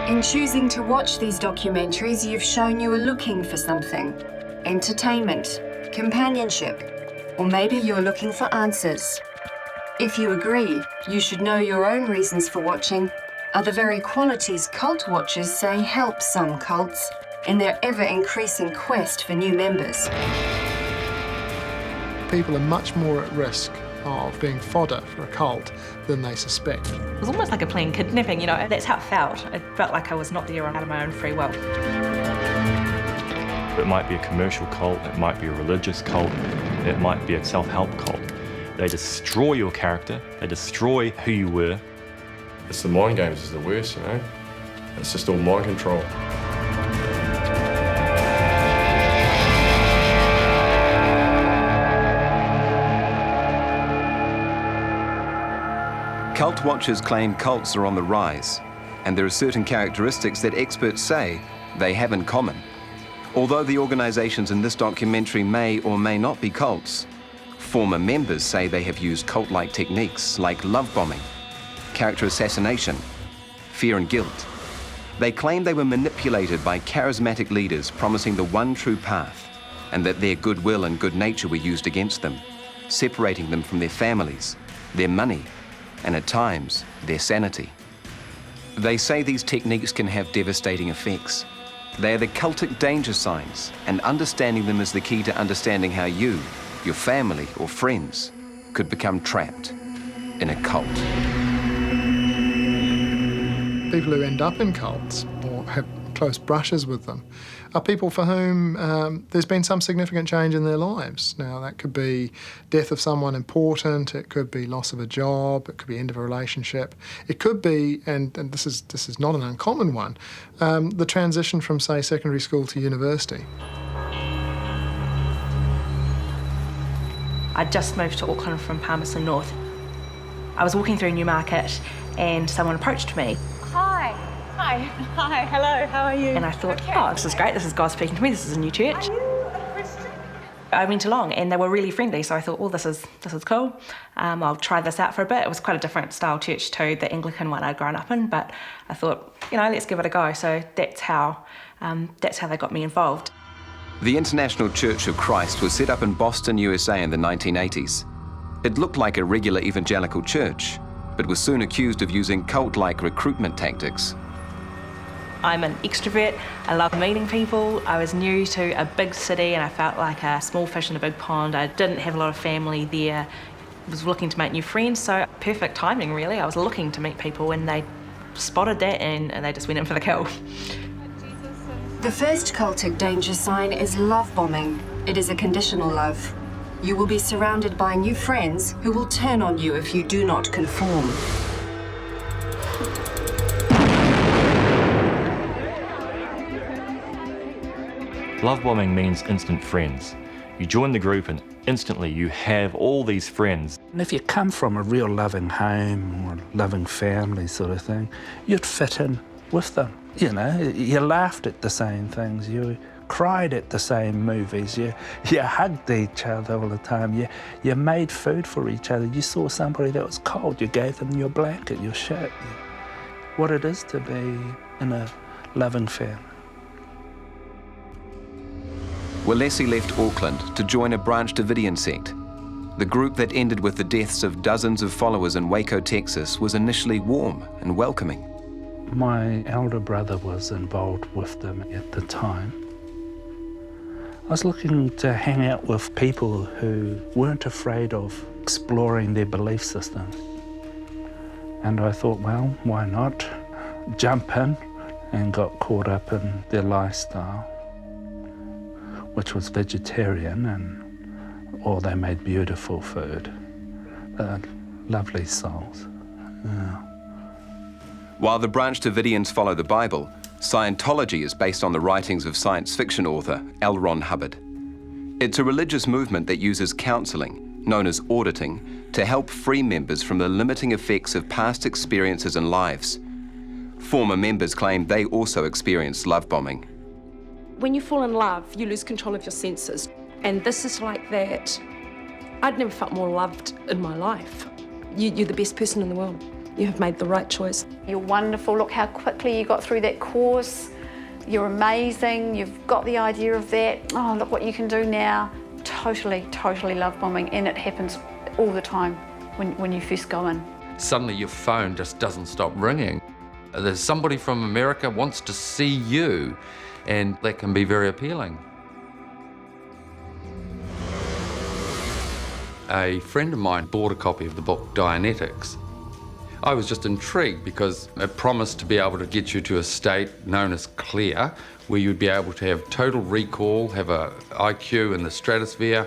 In choosing to watch these documentaries, you've shown you are looking for something. Entertainment, companionship, or maybe you're looking for answers. If you agree, you should know your own reasons for watching are the very qualities cult watchers say help some cults in their ever-increasing quest for new members. People are much more at risk of being fodder for a cult than they suspect. It was almost like a planned kidnapping, you know, that's how it felt. It felt like I was not there out of my own free will. It might be a commercial cult, it might be a religious cult, it might be a self-help cult. They destroy your character, they destroy who you were. It's the mind games is the worst, you know? It's just all mind control. Cult watchers claim cults are on the rise, and there are certain characteristics that experts say they have in common. Although the organizations in this documentary may or may not be cults, former members say they have used cult-like techniques like love bombing, character assassination, fear and guilt. They claim they were manipulated by charismatic leaders promising the one true path, and that their goodwill and good nature were used against them, separating them from their families, their money, and at times, their sanity. They say these techniques can have devastating effects. They are the cultic danger signs, and understanding them is the key to understanding how you, your family or friends, could become trapped in a cult. People who end up in cults or have close brushes with them are people for whom there's been some significant change in their lives. Now, that could be death of someone important, it could be loss of a job, it could be end of a relationship. It could be, and this is not an uncommon one, the transition from, say, secondary school to university. I just moved to Auckland from Palmerston North. I was walking through Newmarket and someone approached me. Hi, hello, how are you? And I thought, oh, this is great, this is God speaking to me, this is a new church. Are you a Christian? I went along and they were really friendly, so I thought, well, this is cool. I'll try this out for a bit. It was quite a different style church to the Anglican one I'd grown up in, but I thought, you know, let's give it a go. So that's how they got me involved. The International Church of Christ was set up in Boston, USA in the 1980s. It looked like a regular evangelical church, but was soon accused of using cult-like recruitment tactics. I'm an extrovert, I love meeting people. I was new to a big city and I felt like a small fish in a big pond. I didn't have a lot of family there. I was looking to make new friends, so perfect timing really. I was looking to meet people and they spotted that and they just went in for the kill. The first cultic danger sign is love bombing. It is a conditional love. You will be surrounded by new friends who will turn on you if you do not conform. Love bombing means instant friends. You join the group and instantly you have all these friends. And if you come from a real loving home or loving family sort of thing, you'd fit in with them. You know, you laughed at the same things, you cried at the same movies, you hugged each other all the time, you made food for each other, you saw somebody that was cold, you gave them your blanket, your shirt. What it is to be in a loving family. Walesi left Auckland to join a Branch Davidian sect. The group that ended with the deaths of dozens of followers in Waco, Texas was initially warm and welcoming. My elder brother was involved with them at the time. I was looking to hang out with people who weren't afraid of exploring their belief systems. And I thought, well, why not jump in, and got caught up in their lifestyle, which was vegetarian, or they made beautiful food. Lovely souls. Yeah. While the Branch Davidians follow the Bible, Scientology is based on the writings of science fiction author L. Ron Hubbard. It's a religious movement that uses counseling, known as auditing, to help free members from the limiting effects of past experiences and lives. Former members claim they also experienced love bombing. When you fall in love, you lose control of your senses. And this is like that. I'd never felt more loved in my life. You're the best person in the world. you have made the right choice. You're wonderful. Look how quickly you got through that course. You're amazing. You've got the idea of that. Oh, look what you can do now. Totally, totally love bombing, and it happens all the time when you first go in. Suddenly your phone just doesn't stop ringing. There's somebody from America wants to see you, and that can be very appealing. A friend of mine bought a copy of the book Dianetics. I was just intrigued because it promised to be able to get you to a state known as clear, where you'd be able to have total recall, have a IQ in the stratosphere,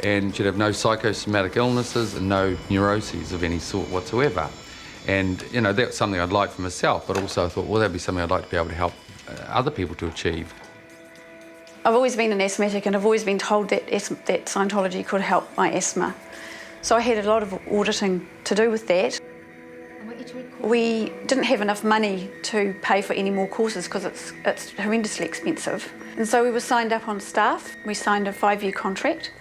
and you'd have no psychosomatic illnesses and no neuroses of any sort whatsoever. And, you know, that's something I'd like for myself, but also I thought, well, that'd be something I'd like to be able to help other people to achieve. I've always been an asthmatic, and I've always been told that Scientology could help my asthma. So I had a lot of auditing to do with that. We didn't have enough money to pay for any more courses because it's horrendously expensive. And so we were signed up on staff. We signed a 5-year contract,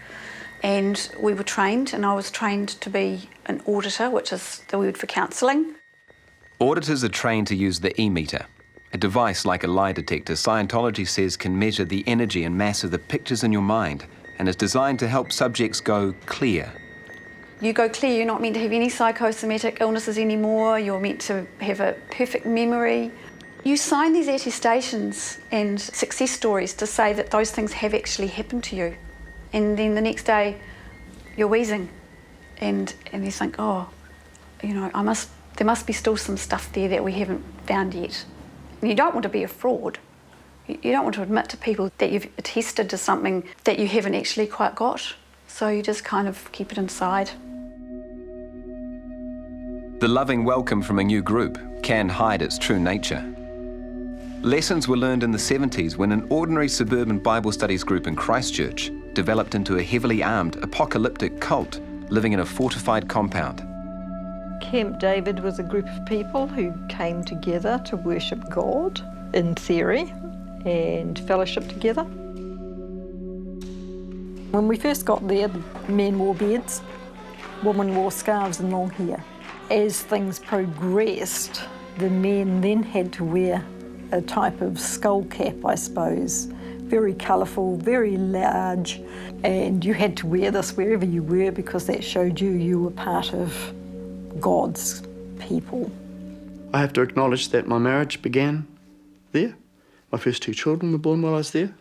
and we were trained, and I was trained to be an auditor, which is the word for counselling. Auditors are trained to use the E-meter, a device like a lie detector Scientology says can measure the energy and mass of the pictures in your mind and is designed to help subjects go clear. You go clear, you're not meant to have any psychosomatic illnesses anymore, you're meant to have a perfect memory. You sign these attestations and success stories to say that those things have actually happened to you. And then the next day, you're wheezing. And you think, oh, you know, there must be still some stuff there that we haven't found yet. And you don't want to be a fraud. You don't want to admit to people that you've attested to something that you haven't actually quite got. So you just kind of keep it inside. The loving welcome from a new group can hide its true nature. Lessons were learned in the 70s when an ordinary suburban Bible studies group in Christchurch developed into a heavily armed, apocalyptic cult living in a fortified compound. Camp David was a group of people who came together to worship God, in theory, and fellowship together. When we first got there, the men wore beards, women wore scarves and long hair. As things progressed, the men then had to wear a type of skull cap, I suppose, very colourful, very large, and you had to wear this wherever you were because that showed you were part of God's people. I have to acknowledge that my marriage began there. My first 2 children were born while I was there.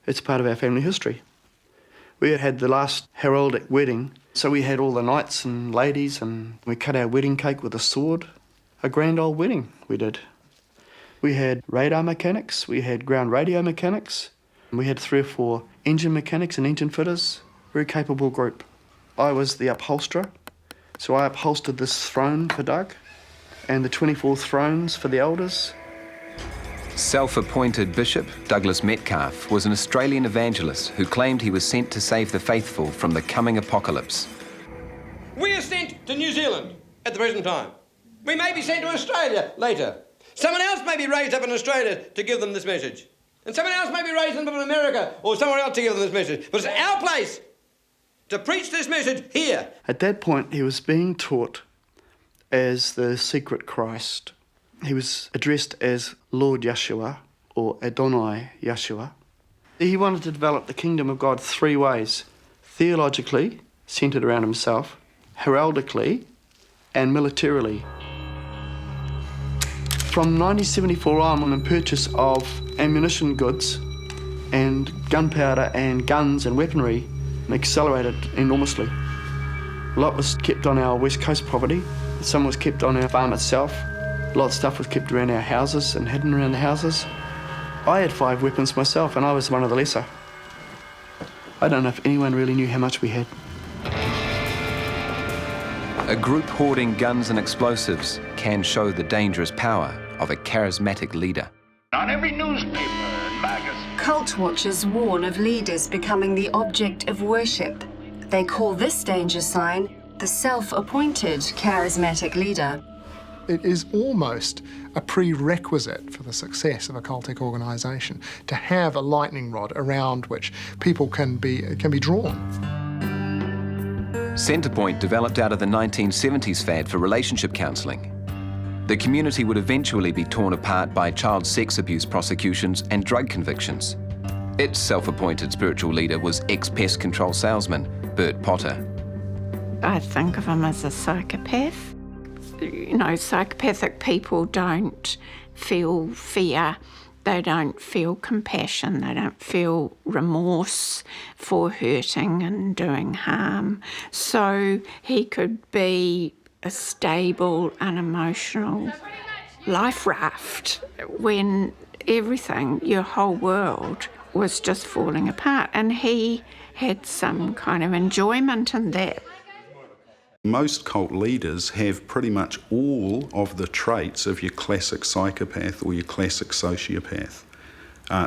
It's part of our family history. We had the last heraldic wedding, so we had all the knights and ladies, and we cut our wedding cake with a sword. A grand old wedding we did. We had radar mechanics, we had ground radio mechanics, and we had 3 or 4 engine mechanics and engine fitters. Very capable group. I was the upholsterer, so I upholstered this throne for Doug, and the 24 thrones for the elders. Self-appointed Bishop Douglas Metcalf was an Australian evangelist who claimed he was sent to save the faithful from the coming apocalypse. We are sent to New Zealand at the present time. We may be sent to Australia later. Someone else may be raised up in Australia to give them this message. And someone else may be raised up in America or somewhere else to give them this message. But it's our place to preach this message here. At that point, he was being taught as the secret Christ. He was addressed as Lord Yeshua, or Adonai Yeshua. He wanted to develop the kingdom of God 3 ways: theologically, centred around himself, heraldically, and militarily. From 1974 on, the purchase of ammunition goods and gunpowder and guns and weaponry accelerated enormously. A lot was kept on our West Coast property, some was kept on our farm itself. A lot of stuff was kept around our houses and hidden around the houses. I had 5 weapons myself, and I was one of the lesser. I don't know if anyone really knew how much we had. A group hoarding guns and explosives can show the dangerous power of a charismatic leader. On every newspaper and magazine. Cult watchers warn of leaders becoming the object of worship. They call this danger sign the self-appointed charismatic leader. It is almost a prerequisite for the success of a cultic organisation to have a lightning rod around which people can be drawn. Centrepoint developed out of the 1970s fad for relationship counselling. The community would eventually be torn apart by child sex abuse prosecutions and drug convictions. Its self-appointed spiritual leader was ex-pest control salesman Bert Potter. I think of him as a psychopath. You know, psychopathic people don't feel fear, they don't feel compassion, they don't feel remorse for hurting and doing harm. So he could be a stable, unemotional life raft when everything, your whole world, was just falling apart, and he had some kind of enjoyment in that. Most cult leaders have pretty much all of the traits of your classic psychopath or your classic sociopath.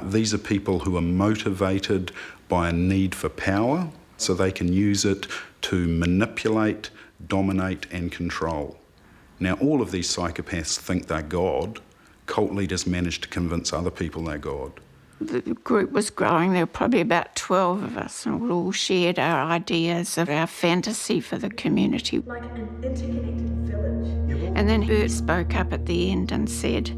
These are people who are motivated by a need for power, so they can use it to manipulate, dominate and control. Now, all of these psychopaths think they're God. Cult leaders manage to convince other people they're God. The group was growing. There were probably about 12 of us, and we all shared our ideas of our fantasy for the community. Like an interconnected village. And then Bert spoke up at the end and said,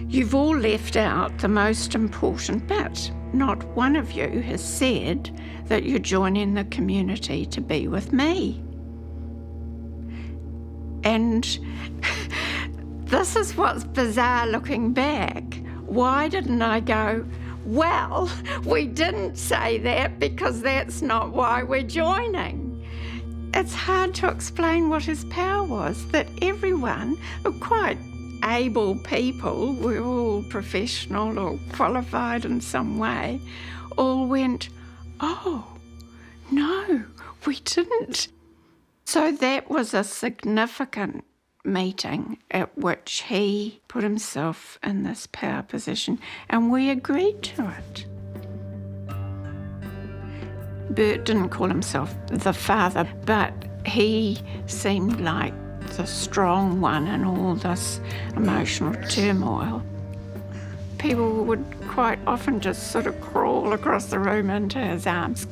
"You've all left out the most important bit. Not one of you has said that you're joining the community to be with me." And this is what's bizarre looking back. Why didn't I go, well, we didn't say that because that's not why we're joining? It's hard to explain what his power was, that everyone, quite able people, we're all professional or qualified in some way, all went, oh, no, we didn't. So that was a significant meeting at which he put himself in this power position, and we agreed to it. Bert didn't call himself the father, but he seemed like the strong one in all this emotional turmoil. People would quite often just sort of crawl across the room into his arms.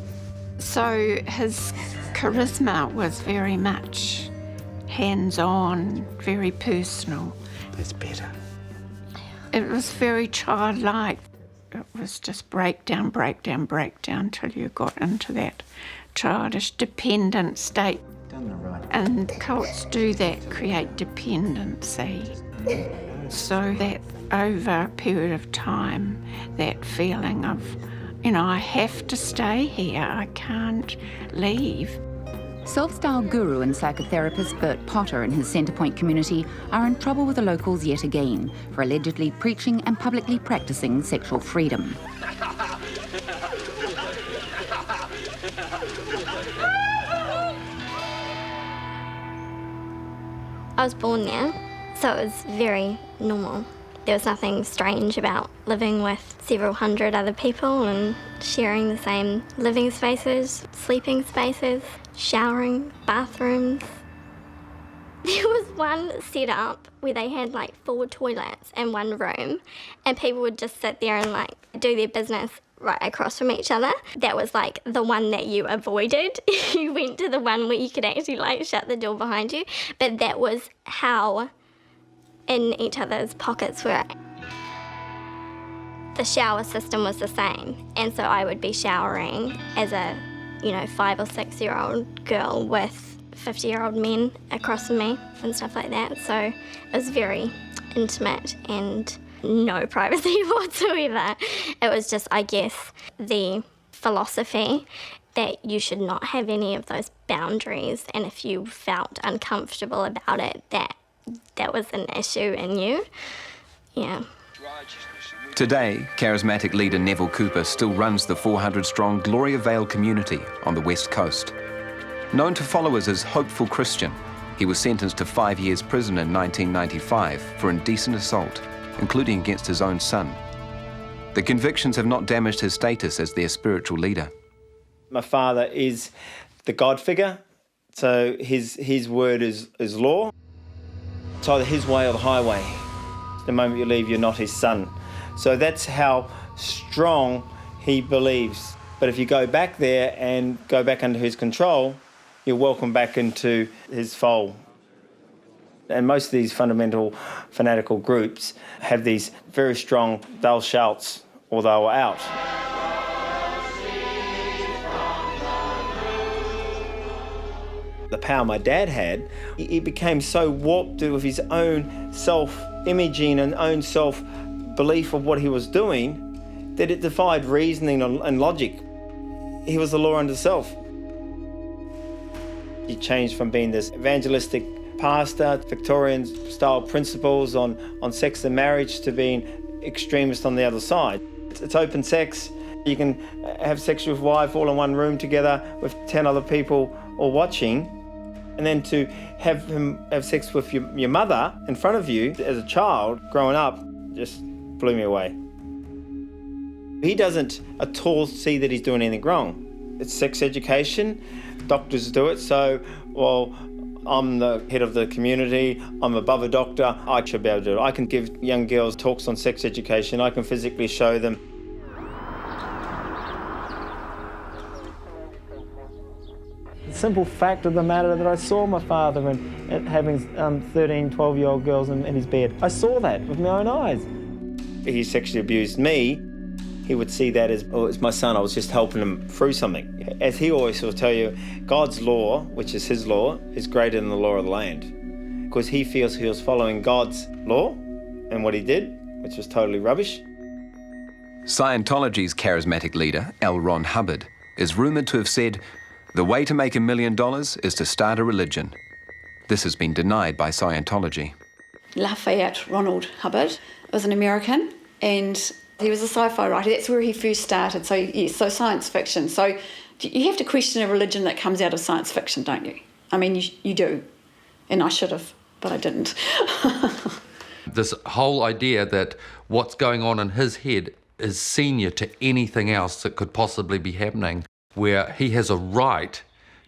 So his charisma was very much hands-on, very personal. That's better. It was very childlike. It was just breakdown, breakdown, breakdown till you got into that childish, dependent state. And cults do that, create dependency. So that over a period of time, that feeling of, you know, I have to stay here, I can't leave. Self-styled guru and psychotherapist Bert Potter and his Centrepoint community are in trouble with the locals yet again for allegedly preaching and publicly practicing sexual freedom. I was born there, so it was very normal. There was nothing strange about living with several hundred other people and sharing the same living spaces, sleeping spaces, showering, bathrooms. There was one setup where they had like 4 toilets in one room, and people would just sit there and like do their business right across from each other. That was like the one that you avoided. You went to the one where you could actually like shut the door behind you, but that was how in each other's pockets were. The shower system was the same, and so I would be showering as a 5 or 6 year old girl with 50-year-old men across from me and stuff like that. So it was very intimate and no privacy whatsoever. It was just, I guess, the philosophy that you should not have any of those boundaries, and if you felt uncomfortable about it, that was an issue in you. Yeah. Today, charismatic leader Neville Cooper still runs the 400-strong Gloria Vale community on the West Coast. Known to followers as Hopeful Christian, he was sentenced to 5 years prison in 1995 for indecent assault, including against his own son. The convictions have not damaged his status as their spiritual leader. My father is the God figure, so his word is law. It's either his way or the highway. The moment you leave, you're not his son. So that's how strong he believes. But if you go back there and go back under his control, you're welcome back into his fold. And most of these fundamental fanatical groups have these very strong thou shouts or thou are out. The power my dad had, he became so warped with his own self-imaging and own self-belief of what he was doing that it defied reasoning and logic. He was the law unto self. He changed from being this evangelistic pastor, Victorian-style principles on sex and marriage to being extremist on the other side. It's open sex. You can have sex with your wife all in one room together with 10 other people all watching. And then to have him have sex with your mother in front of you as a child growing up just blew me away. He doesn't at all see that he's doing anything wrong. It's sex education. Doctors do it, so, well, I'm the head of the community, I'm above a doctor, I should be able to do it. I can give young girls talks on sex education, I can physically show them. The simple fact of the matter that I saw my father and having 13, 12-year-old girls in his bed. I saw that with my own eyes. He sexually abused me. He would see that as, oh, it's my son, I was just helping him through something. As he always will tell you, God's law, which is his law, is greater than the law of the land. Because he feels he was following God's law and what he did, which was totally rubbish. Scientology's charismatic leader, L. Ron Hubbard, is rumoured to have said, "The way to make $1 million is to start a religion." This has been denied by Scientology. Lafayette Ronald Hubbard was an American, and he was a sci-fi writer. That's where he first started. So, yes, so science fiction. So you have to question a religion that comes out of science fiction, don't you? I mean, you do. And I should have, but I didn't. This whole idea that what's going on in his head is senior to anything else that could possibly be happening, where he has a right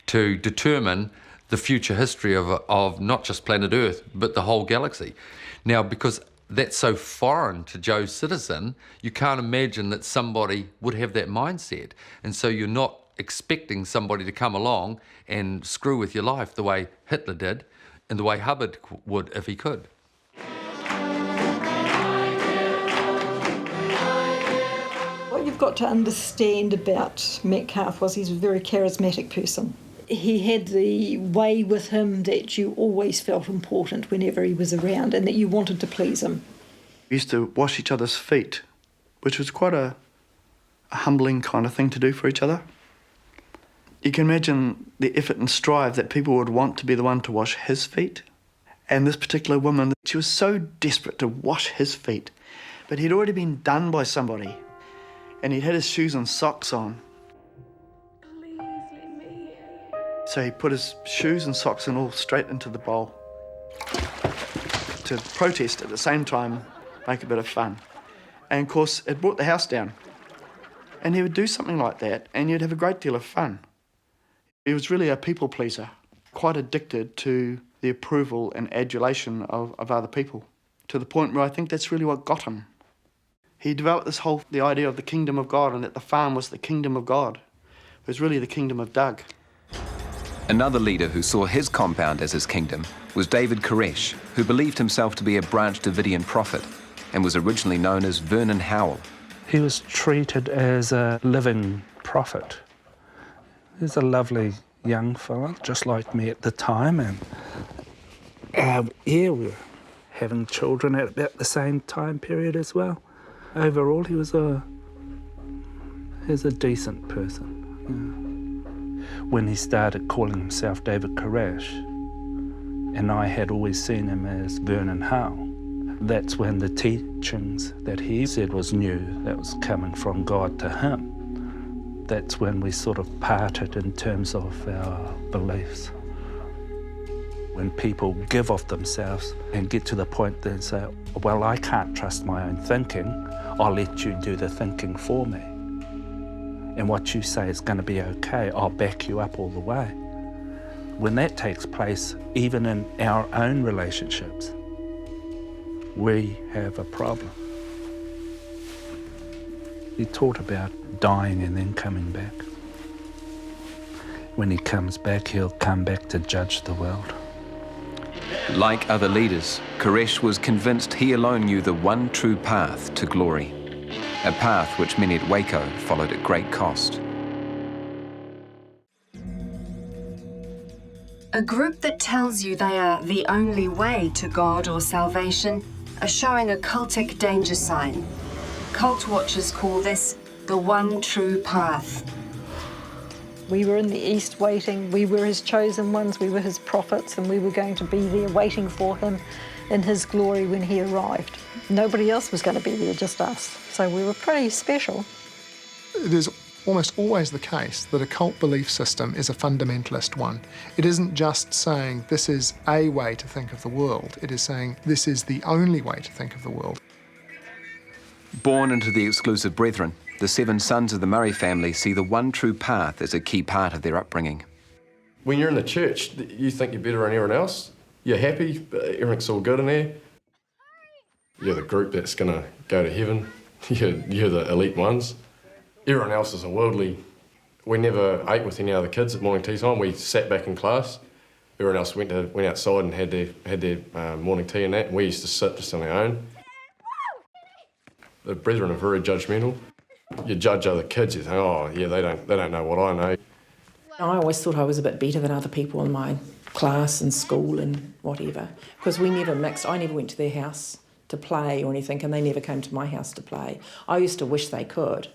to determine the future history of not just planet Earth, but the whole galaxy. Now, because that's so foreign to Joe Citizen, you can't imagine that somebody would have that mindset. And so you're not expecting somebody to come along and screw with your life the way Hitler did and the way Hubbard would if he could. What you've got to understand about Metcalf was he's a very charismatic person. He had the way with him that you always felt important whenever he was around and that you wanted to please him. We used to wash each other's feet, which was quite a humbling kind of thing to do for each other. You can imagine the effort and strive that people would want to be the one to wash his feet. And this particular woman, she was so desperate to wash his feet, but he'd already been done by somebody, and he'd had his shoes and socks on. So he put his shoes and socks and all straight into the bowl to protest at the same time, make a bit of fun. And of course, it brought the house down. And he would do something like that, and you'd have a great deal of fun. He was really a people pleaser, quite addicted to the approval and adulation of other people, to the point where I think that's really what got him. He developed the idea of the kingdom of God, and that the farm was the kingdom of God. It was really the kingdom of Doug. Another leader who saw his compound as his kingdom was David Koresh, who believed himself to be a branch Davidian prophet and was originally known as Vernon Howell. He was treated as a living prophet. He was a lovely young fella, just like me at the time, and we were having children at about the same time period as well. Overall, he was a decent person. Yeah. When he started calling himself David Koresh, and I had always seen him as Vernon Howell, that's when the teachings that he said was new, that was coming from God to him, that's when we sort of parted in terms of our beliefs. When people give of themselves and get to the point they say, well, I can't trust my own thinking, I'll let you do the thinking for me. And what you say is going to be okay, I'll back you up all the way. When that takes place, even in our own relationships, we have a problem. He taught about dying and then coming back. when he comes back, he'll come back to judge the world. Like other leaders, Koresh was convinced he alone knew the one true path to glory, a path which many at Waco followed at great cost. A group that tells you they are the only way to God or salvation are showing a cultic danger sign. Cult watchers call this the one true path. We were in the east waiting, we were his chosen ones, we were his prophets, and we were going to be there waiting for him in his glory when he arrived. Nobody else was going to be there, just us. So we were pretty special. It is almost always the case that a cult belief system is a fundamentalist one. It isn't just saying this is a way to think of the world, it is saying this is the only way to think of the world. Born into the exclusive brethren, the 7 sons of the Murray family see the one true path as a key part of their upbringing. When you're in the church, you think you're better than everyone else. You're happy, everything's all good in there. You're the group that's going to go to heaven. You're the elite ones. Everyone else is a worldly. We never ate with any other kids at morning tea time. We sat back in class. Everyone else went outside and had their morning tea and that, and we used to sit just on our own. The brethren are very judgmental. You judge other kids, you think, oh yeah, they don't know what I know. I always thought I was a bit better than other people in my class and school and whatever, because we never mixed. I never went to their house to play or anything, and they never came to my house to play. I used to wish they could.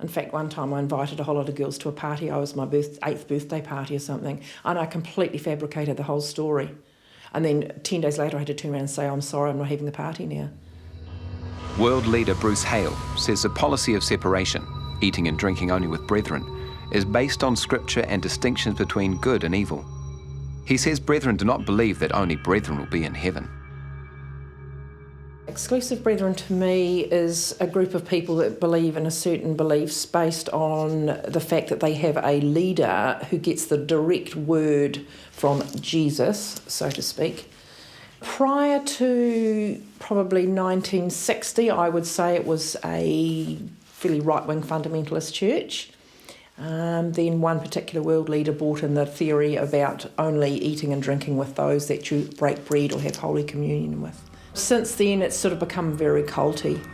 In fact, one time I invited a whole lot of girls to a party. It was my 8th birthday party or something, and I completely fabricated the whole story. And then 10 days later I had to turn around and say, I'm sorry, I'm not having the party now. World leader Bruce Hale says the policy of separation, eating and drinking only with brethren, is based on scripture and distinctions between good and evil. He says brethren do not believe that only brethren will be in heaven. Exclusive brethren to me is a group of people that believe in a certain beliefs based on the fact that they have a leader who gets the direct word from Jesus, so to speak. Prior to probably 1960, I would say it was a fairly right-wing fundamentalist church. Then one particular world leader brought in the theory about only eating and drinking with those that you break bread or have Holy Communion with. Since then, it's sort of become very culty.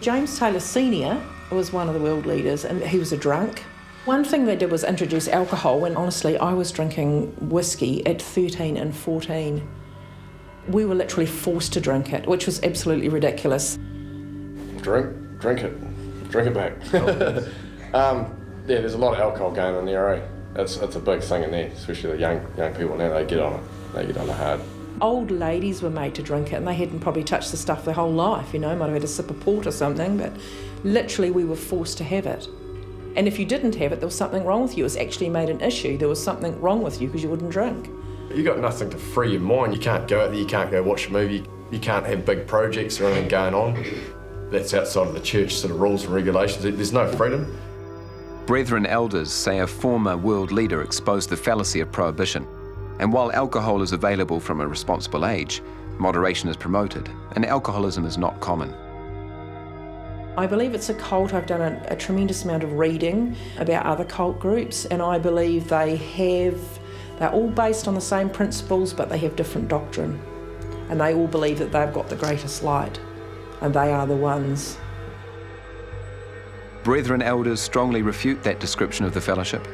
James Taylor Sr. was one of the world leaders, and he was a drunk. One thing they did was introduce alcohol, when honestly I was drinking whiskey at 13 and 14. We were literally forced to drink it, which was absolutely ridiculous. Drink it back. Yeah, there's a lot of alcohol going on there, eh? That's a big thing in there, especially the young people now. They get on it. They get on it hard. Old ladies were made to drink it, and they hadn't probably touched the stuff their whole life, you know, might have had a sip of port or something, but literally we were forced to have it. And if you didn't have it, there was something wrong with you. It was actually made an issue. There was something wrong with you because you wouldn't drink. You got nothing to free your mind. You can't go out there, you can't go watch a movie, you can't have big projects or anything going on. That's outside of the church sort of rules and regulations. There's no freedom. Brethren elders say a former world leader exposed the fallacy of prohibition. And while alcohol is available from a responsible age, moderation is promoted, and alcoholism is not common. I believe it's a cult. I've done a tremendous amount of reading about other cult groups, and I believe they're all based on the same principles, but they have different doctrine. And they all believe that they've got the greatest light, and they are the ones. Brethren elders strongly refute that description of the fellowship.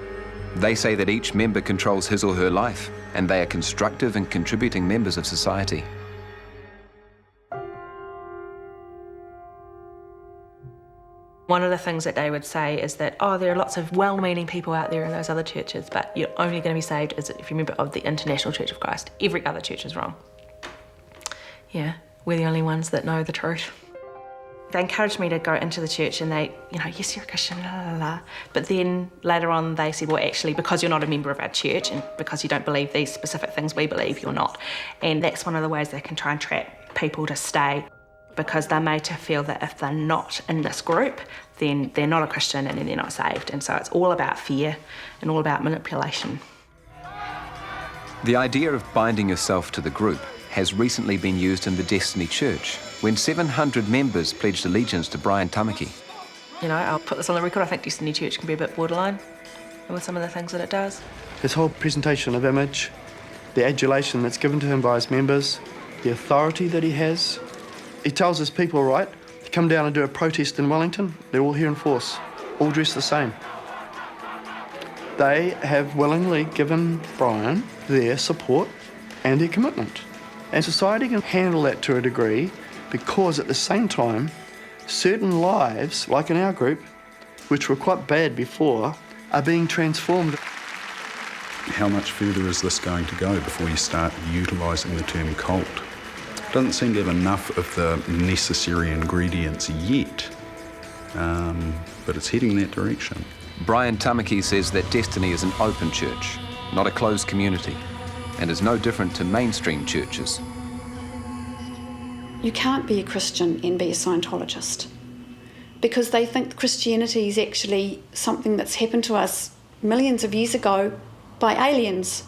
They say that each member controls his or her life, and they are constructive and contributing members of society. One of the things that they would say is that, oh, there are lots of well-meaning people out there in those other churches, but you're only going to be saved as if you're a member of the International Church of Christ. Every other church is wrong. Yeah, we're the only ones that know the truth. They encouraged me to go into the church, and they, yes, you're a Christian, la, la, la. But then later on they said, well, actually, because you're not a member of our church and because you don't believe these specific things we believe, you're not. And that's one of the ways they can try and trap people to stay, because they're made to feel that if they're not in this group, then they're not a Christian and then they're not saved. And so it's all about fear and all about manipulation. The idea of binding yourself to the group has recently been used in the Destiny Church, when 700 members pledged allegiance to Brian Tamaki. I'll put this on the record, I think Destiny Church can be a bit borderline. and with some of the things that it does. His whole presentation of image, the adulation that's given to him by his members, the authority that he has. He tells his people, right, to come down and do a protest in Wellington. They're all here in force, all dressed the same. They have willingly given Brian their support and their commitment. And society can handle that to a degree because at the same time, certain lives, like in our group, which were quite bad before, are being transformed. How much further is this going to go before you start utilising the term cult? Doesn't seem to have enough of the necessary ingredients yet, but it's heading that direction. Brian Tamaki says that Destiny is an open church, not a closed community, and is no different to mainstream churches. You can't be a Christian and be a Scientologist because they think Christianity is actually something that's happened to us millions of years ago by aliens,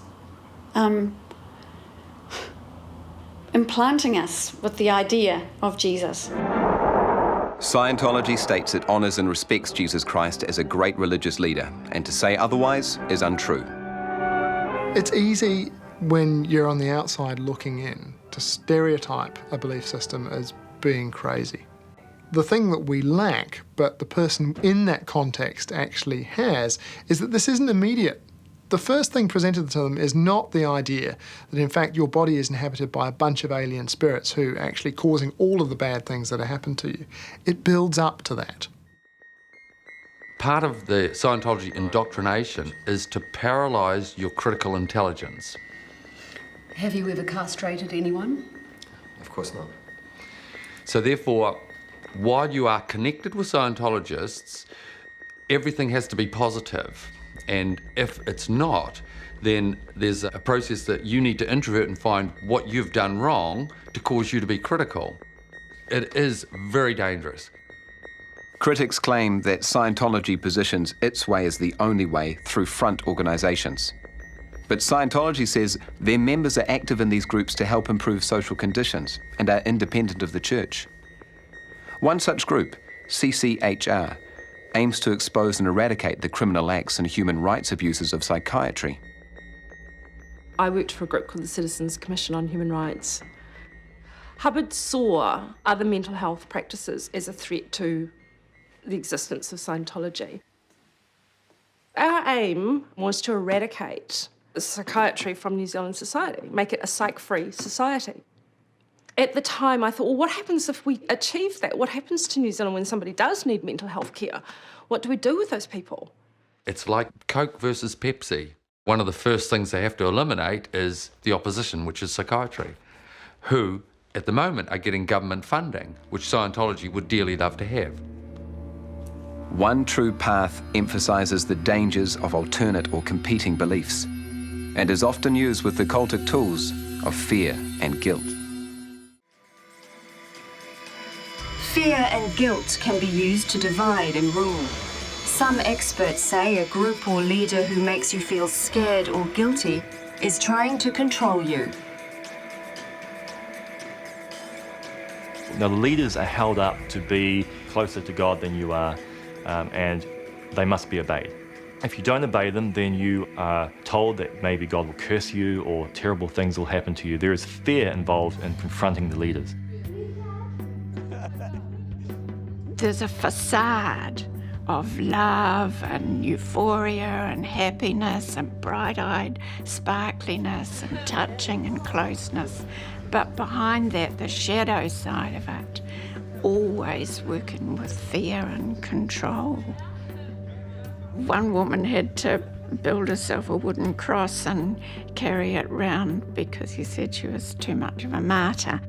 implanting us with the idea of Jesus. Scientology states it honours and respects Jesus Christ as a great religious leader, and to say otherwise is untrue. It's easy when you're on the outside looking in to stereotype a belief system as being crazy. The thing that we lack, but the person in that context actually has, is that this isn't immediate. The first thing presented to them is not the idea that in fact your body is inhabited by a bunch of alien spirits who are actually causing all of the bad things that have happened to you. It builds up to that. Part of the Scientology indoctrination is to paralyse your critical intelligence. Have you ever castrated anyone? Of course not. So therefore, while you are connected with Scientologists, everything has to be positive. And if it's not, then there's a process that you need to introvert and find what you've done wrong to cause you to be critical. It is very dangerous. Critics claim that Scientology positions its way as the only way through front organisations. But Scientology says their members are active in these groups to help improve social conditions and are independent of the church. One such group, CCHR, aims to expose and eradicate the criminal acts and human rights abuses of psychiatry. I worked for a group called the Citizens Commission on Human Rights. Hubbard saw other mental health practices as a threat to the existence of Scientology. Our aim was to eradicate psychiatry from New Zealand society, make it a psych-free society. At the time, I thought, well, what happens if we achieve that? What happens to New Zealand when somebody does need mental health care? What do we do with those people? It's like Coke versus Pepsi. One of the first things they have to eliminate is the opposition, which is psychiatry, who, at the moment, are getting government funding, which Scientology would dearly love to have. One True Path emphasises the dangers of alternate or competing beliefs and is often used with the cultic tools of fear and guilt. Fear and guilt can be used to divide and rule. Some experts say a group or leader who makes you feel scared or guilty is trying to control you. Now, the leaders are held up to be closer to God than you are, and they must be obeyed. If you don't obey them, then you are told that maybe God will curse you or terrible things will happen to you. There is fear involved in confronting the leaders. There's a facade of love and euphoria and happiness and bright-eyed sparkliness and touching and closeness. But behind that, the shadow side of it, always working with fear and control. One woman had to build herself a wooden cross and carry it round because he said she was too much of a martyr.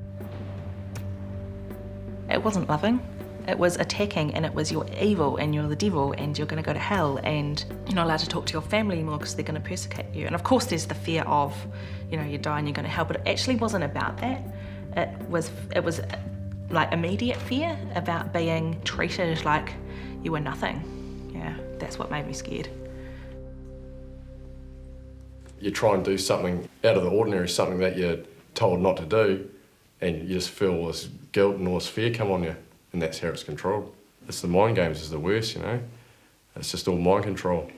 It wasn't loving. It was attacking, and it was you're evil and you're the devil and you're going to go to hell and you're not allowed to talk to your family anymore because they're going to persecute you. And of course there's the fear of, you know, you die and you're going to hell, but it actually wasn't about that. It was like immediate fear about being treated like you were nothing. Yeah, that's what made me scared. You try and do something out of the ordinary, something that you're told not to do, and you just feel all this guilt and all this fear come on you. And that's how it's controlled. It's the mind games is the worst, you know. It's just all mind control.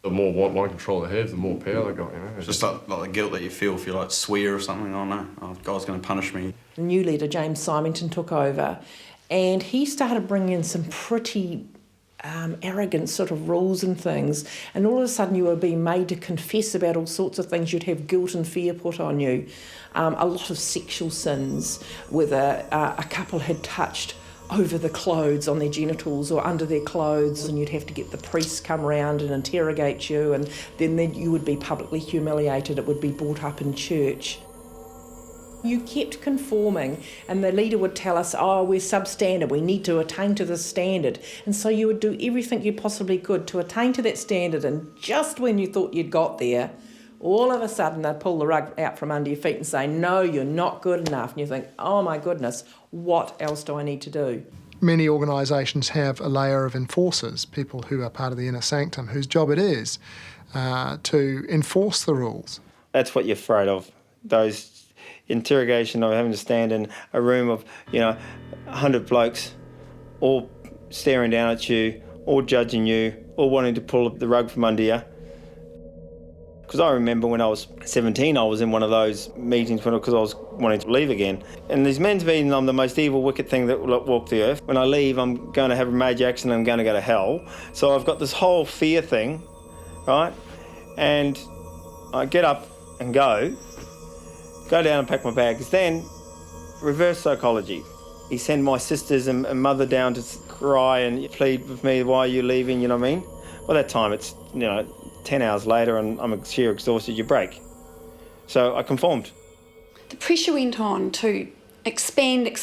The more mind control they have, the more power they got, you know. It's just like the guilt that you feel if you like swear or something. Oh no, God's going to punish me. The new leader, James Symington, took over, and he started bringing in some pretty arrogant sort of rules and things, and all of a sudden you were being made to confess about all sorts of things. You'd have guilt and fear put on you. A lot of sexual sins, whether a couple had touched over the clothes on their genitals or under their clothes, and you'd have to get the priests come round and interrogate you, and then you would be publicly humiliated. It would be brought up in church. You kept conforming, and the leader would tell us, oh, we're substandard, we need to attain to this standard. And so you would do everything you possibly could to attain to that standard, and just when you thought you'd got there, all of a sudden they'd pull the rug out from under your feet and say, no, you're not good enough. And you think, oh my goodness, what else do I need to do? Many organisations have a layer of enforcers, people who are part of the inner sanctum, whose job it is to enforce the rules. That's what you're afraid of, those interrogation of having to stand in a room of, 100 blokes, all staring down at you, all judging you, all wanting to pull the rug from under you. Because I remember when I was 17, I was in one of those meetings because I was wanting to leave again. And these men's meetings, I'm the most evil, wicked thing that will walk the earth. When I leave, I'm going to have a major accident, I'm going to go to hell. So I've got this whole fear thing, right? And I get up and go down and pack my bags. Then, reverse psychology. He sent my sisters and mother down to cry and plead with me, why are you leaving, you know what I mean? By that time, it's, 10 hours later and I'm sheer exhausted, you break. So I conformed. The pressure went on to expand,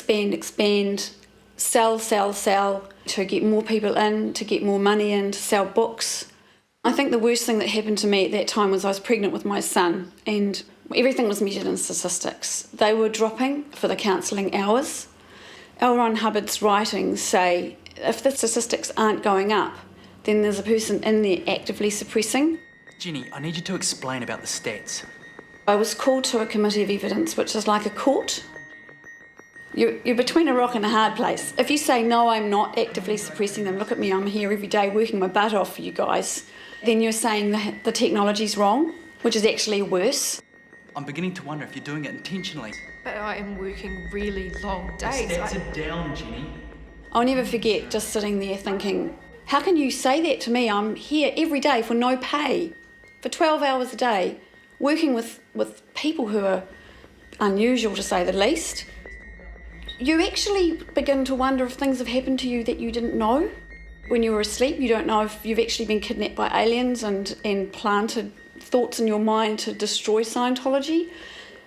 sell, to get more people in, to get more money in, to sell books. I think the worst thing that happened to me at that time was I was pregnant with my son, and everything was measured in statistics. They were dropping for the counselling hours. L. Ron Hubbard's writings say if the statistics aren't going up, then there's a person in there actively suppressing. Jenny, I need you to explain about the stats. I was called to a committee of evidence, which is like a court. You're between a rock and a hard place. If you say, no, I'm not actively suppressing them, look at me, I'm here every day working my butt off for you guys, then you're saying the technology's wrong, which is actually worse. I'm beginning to wonder if you're doing it intentionally. But I am working really long days. The stats are down, Jenny. I'll never forget just sitting there thinking, how can you say that to me? I'm here every day for no pay, for 12 hours a day, working with people who are unusual to say the least. You actually begin to wonder if things have happened to you that you didn't know. When you were asleep, you don't know if you've actually been kidnapped by aliens and planted thoughts in your mind to destroy Scientology.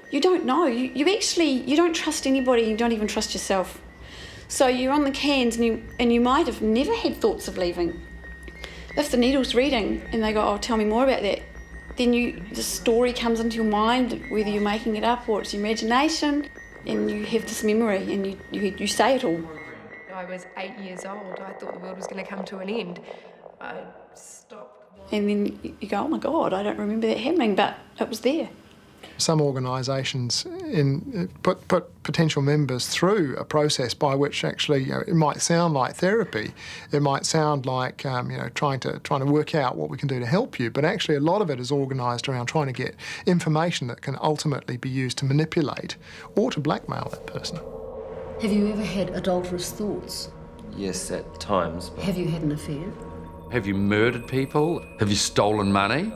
You don't know. You don't trust anybody, you don't even trust yourself. So you're on the cans and you might have never had thoughts of leaving. If the needle's reading and they go, oh, tell me more about that, then the story comes into your mind, whether you're making it up or it's your imagination, and you have this memory and you say it all. I was 8 years old. I thought the world was going to come to an end. I stopped. And then you go, oh my God, I don't remember that happening, but it was there. Some organisations put potential members through a process by which actually it might sound like therapy, it might sound like trying to work out what we can do to help you, but actually a lot of it is organised around trying to get information that can ultimately be used to manipulate or to blackmail that person. Have you ever had adulterous thoughts? Yes, at times. Have you had an affair? Have you murdered people? Have you stolen money?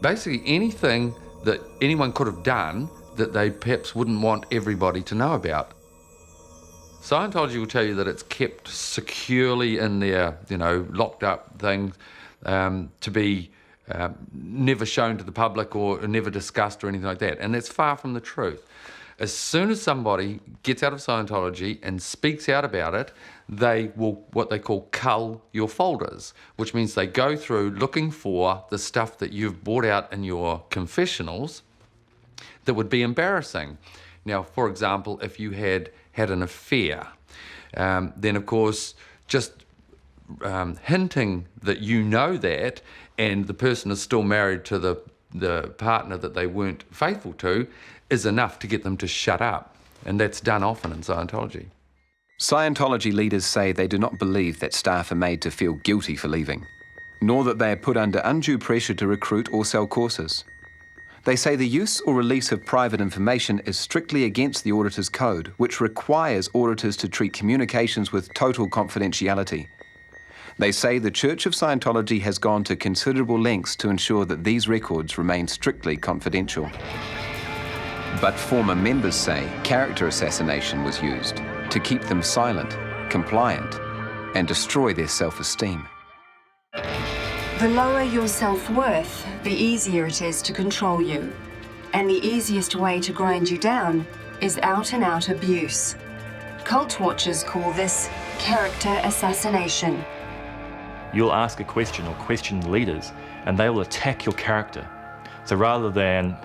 Basically anything that anyone could have done that they perhaps wouldn't want everybody to know about. Scientology will tell you that it's kept securely in their, locked up things to be never shown to the public or never discussed or anything like that. And that's far from the truth. As soon as somebody gets out of Scientology and speaks out about it, they will, what they call, cull your folders, which means they go through looking for the stuff that you've brought out in your confessionals that would be embarrassing. Now, for example, if you had an affair, then of course, just hinting that you know that and the person is still married to the partner that they weren't faithful to is enough to get them to shut up. And that's done often in Scientology. Scientology leaders say they do not believe that staff are made to feel guilty for leaving. nor that they are put under undue pressure to recruit or sell courses. They say the use or release of private information is strictly against the Auditor's Code, which requires auditors to treat communications with total confidentiality. They say the Church of Scientology has gone to considerable lengths to ensure that these records remain strictly confidential. But former members say character assassination was used to keep them silent, compliant, and destroy their self-esteem. The lower your self-worth, the easier it is to control you. And the easiest way to grind you down is out-and-out abuse. Cult watchers call this character assassination. You'll ask a question or question the leaders, and they will attack your character. So rather than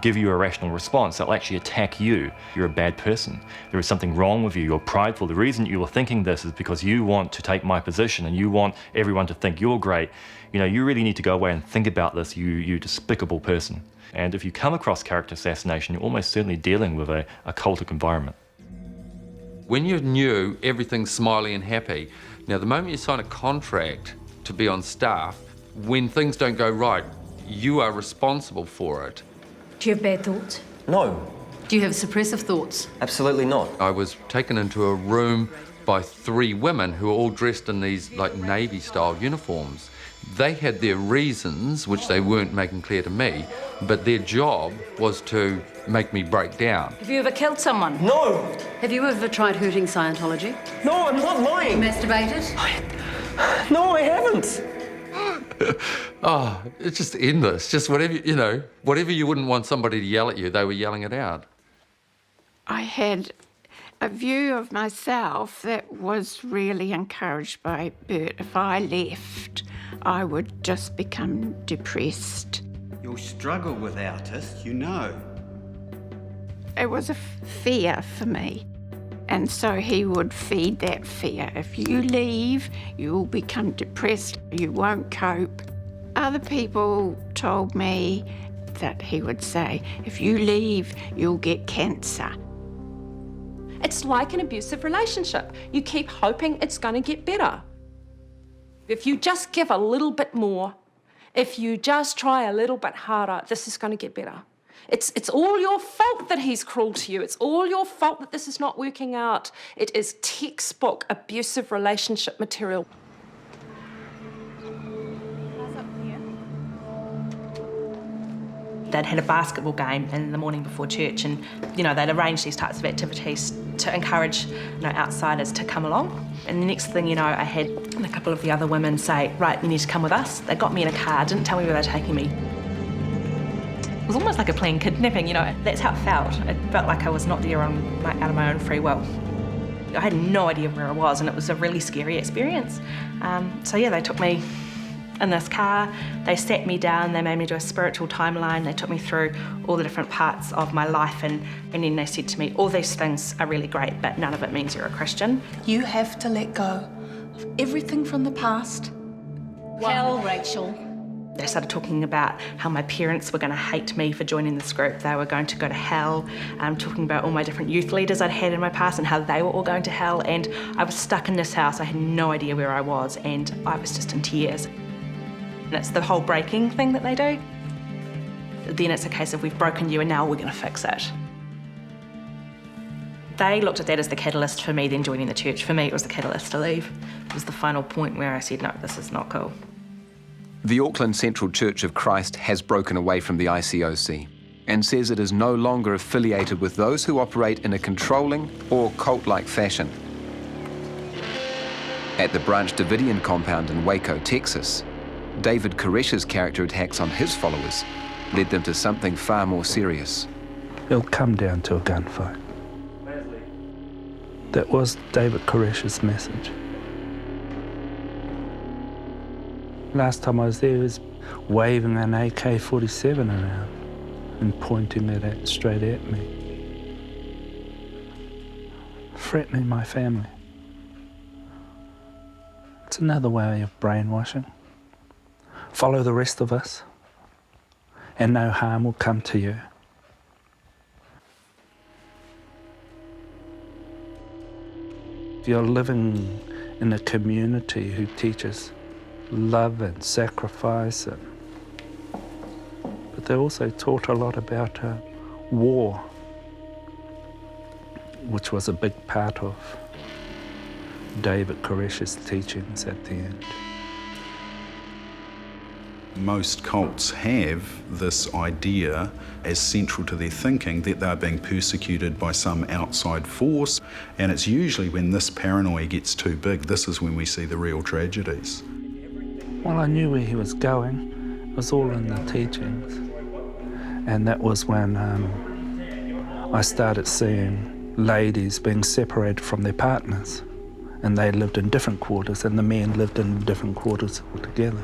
give you a rational response, they'll actually attack you. You're a bad person. There is something wrong with you. You're prideful. The reason you are thinking this is because you want to take my position and you want everyone to think you're great. You know, you really need to go away and think about this, you despicable person. And if you come across character assassination, you're almost certainly dealing with a cultic environment. When you're new, everything's smiley and happy. Now, the moment you sign a contract to be on staff, when things don't go right, you are responsible for it. Do you have bad thoughts? No. Do you have suppressive thoughts? Absolutely not. I was taken into a room by 3 women who were all dressed in these like Navy-style uniforms. They had their reasons, which they weren't making clear to me, but their job was to make me break down. Have you ever killed someone? No! Have you ever tried hurting Scientology? No, I'm not lying! Masturbated? No, I haven't! Oh, it's just endless. Just whatever, you know, whatever you wouldn't want somebody to yell at you, they were yelling it out. I had a view of myself that was really encouraged by Bert. If I left, I would just become depressed. You'll struggle without us, you know. It was a fear for me. And so he would feed that fear. If you leave, you'll become depressed, you won't cope. Other people told me that he would say, if you leave, you'll get cancer. It's like an abusive relationship. You keep hoping it's going to get better. If you just give a little bit more, if you just try a little bit harder, this is going to get better. It's all your fault that he's cruel to you. It's all your fault that this is not working out. It is textbook abusive relationship material. They'd had a basketball game in the morning before church, and you know they'd arranged these types of activities to encourage outsiders to come along. And the next thing you know, I had a couple of the other women say, "Right, you need to come with us." They got me in a car, didn't tell me where they were taking me. It was almost like a planned kidnapping, you know. That's how it felt. It felt like I was not there out of my own free will. I had no idea where I was, and it was a really scary experience. So yeah, they took me in this car, they sat me down, they made me do a spiritual timeline, they took me through all the different parts of my life, and then they said to me, all these things are really great, but none of it means you're a Christian. You have to let go of everything from the past. Hell, Rachel. They started talking about how my parents were going to hate me for joining this group. They were going to go to hell, talking about all my different youth leaders I'd had in my past and how they were all going to hell. And I was stuck in this house. I had no idea where I was, and I was just in tears. And it's the whole breaking thing that they do. Then it's a case of we've broken you and now we're going to fix it. They looked at that as the catalyst for me then joining the church. For me, it was the catalyst to leave. It was the final point where I said, no, this is not cool. The Auckland Central Church of Christ has broken away from the ICOC and says it is no longer affiliated with those who operate in a controlling or cult-like fashion. At the Branch Davidian compound in Waco, Texas, David Koresh's character attacks on his followers led them to something far more serious. It'll come down to a gunfight. That was David Koresh's message. Last time I was there, he was waving an AK-47 around and pointing it straight at me, threatening my family. It's another way of brainwashing. Follow the rest of us, and no harm will come to you. If you're living in a community who teaches love and sacrifice. But they also taught a lot about war, which was a big part of David Koresh's teachings at the end. Most cults have this idea as central to their thinking that they're being persecuted by some outside force, and it's usually when this paranoia gets too big, this is when we see the real tragedies. Well, I knew where he was going. It was all in the teachings. And that was when I started seeing ladies being separated from their partners, and they lived in different quarters, and the men lived in different quarters altogether.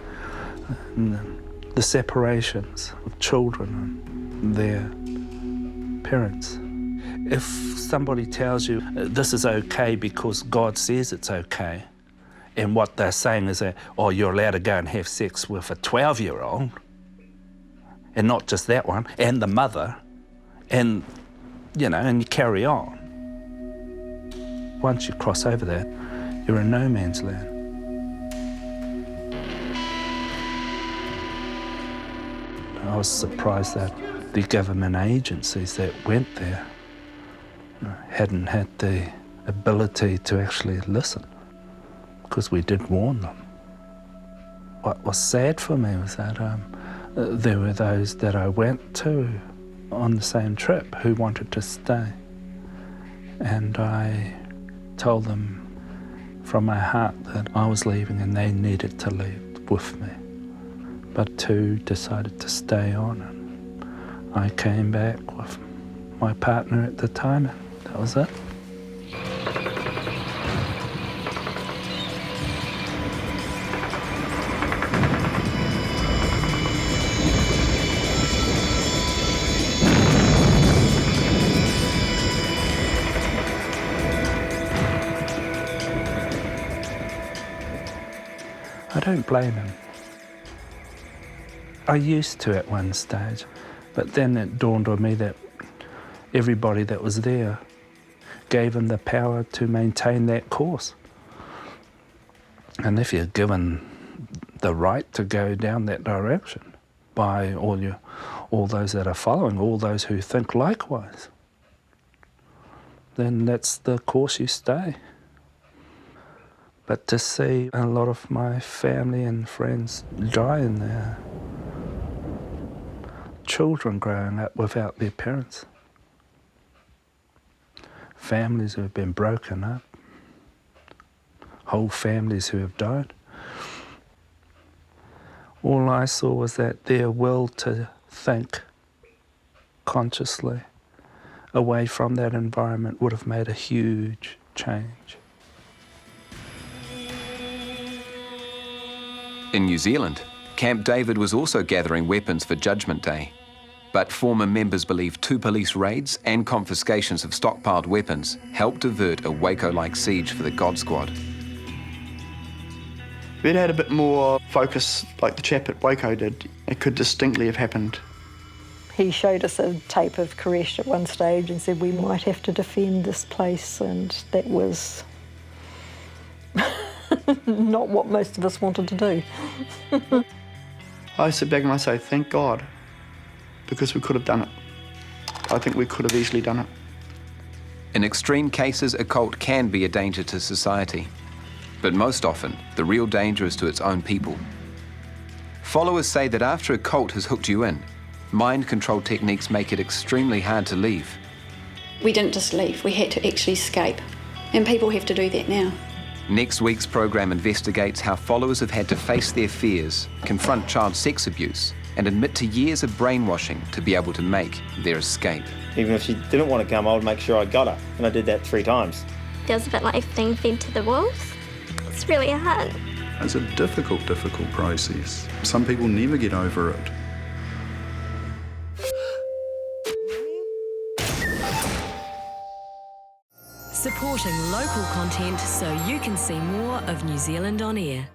And the separations of children and their parents. If somebody tells you this is okay because God says it's okay, and what they're saying is that, oh, you're allowed to go and have sex with a 12-year-old, and not just that one, and the mother, and, you know, and you carry on. Once you cross over that, you're in no man's land. I was surprised that the government agencies that went there hadn't had the ability to actually listen, because we did warn them. What was sad for me was that there were those that I went to on the same trip who wanted to stay. And I told them from my heart that I was leaving and they needed to leave with me. But two decided to stay on, and I came back with my partner at the time, and that was it. I don't blame him. I used to at one stage, but then it dawned on me that everybody that was there gave him the power to maintain that course. And if you're given the right to go down that direction by all those that are following, all those who think likewise, then that's the course you stay. But to see a lot of my family and friends die in there, children growing up without their parents, families who have been broken up, whole families who have died. All I saw was that their will to think consciously away from that environment would have made a huge change. In New Zealand, Camp David was also gathering weapons for Judgment Day. But former members believe 2 police raids and confiscations of stockpiled weapons helped avert a Waco-like siege for the God Squad. If it had a bit more focus like the chap at Waco did, it could distinctly have happened. He showed us a tape of Koresh at one stage and said we might have to defend this place, and that was not what most of us wanted to do. I sit back and I say, thank God, because we could have done it. I think we could have easily done it. In extreme cases, a cult can be a danger to society. But most often, the real danger is to its own people. Followers say that after a cult has hooked you in, mind control techniques make it extremely hard to leave. We didn't just leave, we had to actually escape. And people have to do that now. Next week's program investigates how followers have had to face their fears, confront child sex abuse, and admit to years of brainwashing to be able to make their escape. Even if she didn't want to come, I would make sure I got her, and I did that 3 times. Feels a bit like being fed to the wolves. It's really hard. It's a difficult process. Some people never get over it. Supporting local content so you can see more of New Zealand on air.